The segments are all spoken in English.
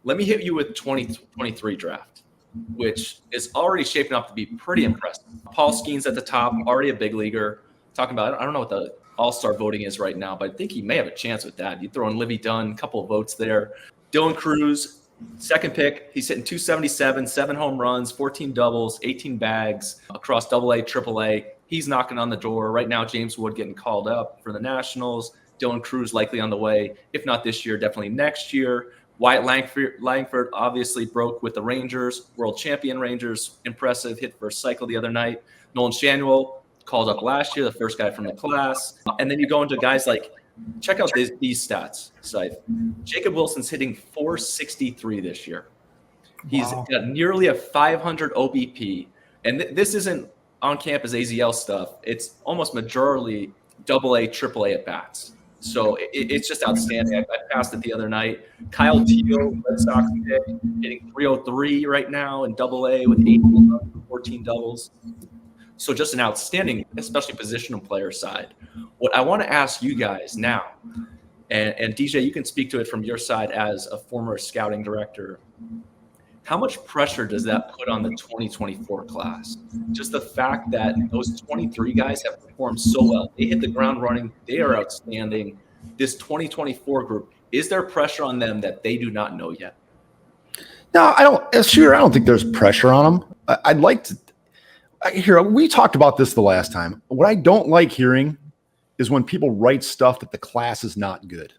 Let me hit you with 2023 draft, which is already shaping up to be pretty impressive. Paul Skeens at the top, already a big leaguer. Talking about, I don't know what the all-star voting is right now, but I think he may have a chance with that. You throw in Livy Dunn, a couple of votes there. Dylan Cruz, second pick. He's hitting 277, 7 home runs, 14 doubles, 18 bags across AA, AAA. He's knocking on the door. Right now, James Wood getting called up for the Nationals. Dylan Cruz likely on the way. If not this year, definitely next year. Wyatt Langford obviously broke with the Rangers, world champion Rangers. Impressive, hit first cycle the other night. Nolan Shanuel called up last year, the first guy from the class. And then you go into guys like, check out these stats, Scythe. Jacob Wilson's hitting 463 this year. He's got nearly a 500 OBP. And this isn't on-campus AZL stuff. It's almost majority AA, AAA at bats. So it's just outstanding. I passed it the other night. Kyle Teel, Red Sox pick, hitting 303 right now in AA with 14 doubles. So just an outstanding, especially positional player side. What I want to ask you guys now, and DJ, you can speak to it from your side as a former scouting director. How much pressure does that put on the 2024 class? Just the fact that those 23 guys have performed so well. They hit the ground running. They are outstanding. This 2024 group, is there pressure on them that they do not know yet? No, I don't. As shooter, I don't think there's pressure on them. I'd like to hear. We talked about this the last time. What I don't like hearing is when people write stuff that the class is not good.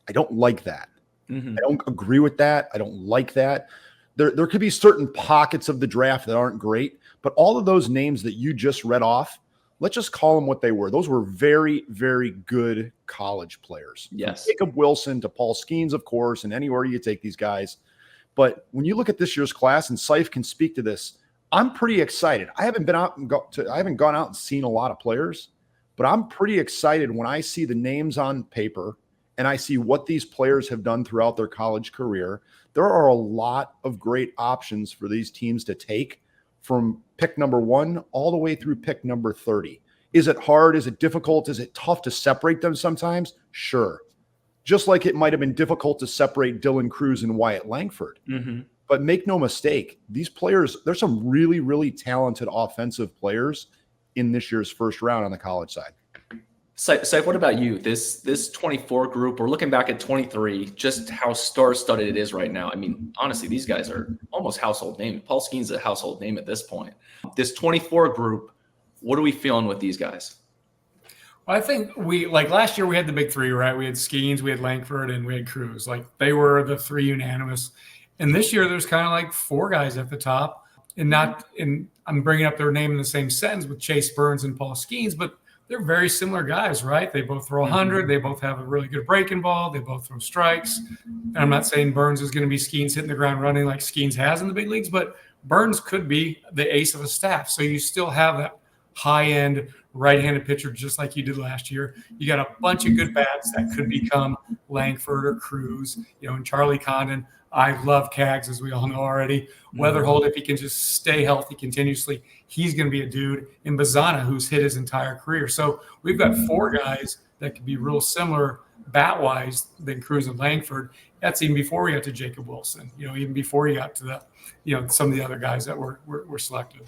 I don't like that. I don't agree with that. I don't like that. There could be certain pockets of the draft that aren't great, but all of those names that you just read off, let's just call them what they were. Those were very, very good college players. Yes. From Jacob Wilson to Paul Skeens, of course, and anywhere you take these guys. But when you look at this year's class, and Scythe can speak to this, I'm pretty excited. I haven't gone out and seen a lot of players, but I'm pretty excited when I see the names on paper and I see what these players have done throughout their college career. There are a lot of great options for these teams to take from pick number 1 all the way through pick number 30. Is it hard? Is it difficult? Is it tough to separate them sometimes? Sure. Just like it might have been difficult to separate Dylan Cruz and Wyatt Langford. But make no mistake, these players, there's some really, really talented offensive players in this year's first round on the college side. Scythe, what about you? This 24 group, we're looking back at 23, just how star-studded it is right now. I mean, honestly, these guys are almost household names. Paul Skeens is a household name at this point. This 24 group, what are we feeling with these guys? Well, I think last year we had the big three, right? We had Skeens, we had Langford, and we had Cruz. Like they were the three unanimous. And this year there's kind of like 4 guys at the top, and I'm bringing up their name in the same sentence with Chase Burns and Paul Skeens, but they're very similar guys, right? They both throw 100. They both have a really good breaking ball. They both throw strikes. And I'm not saying Burns is going to be Skeens hitting the ground running like Skeens has in the big leagues, but Burns could be the ace of the staff. So you still have that high-end right-handed pitcher just like you did last year. You got a bunch of good bats that could become Langford or Cruz, and Charlie Condon. I love Cags, as we all know already. Weatherhold, if he can just stay healthy continuously, he's going to be a dude. And Bazana, who's hit his entire career. So we've got 4 guys that could be real similar bat-wise than Cruz and Langford. That's even before we got to Jacob Wilson, even before he got to the, some of the other guys that were selected.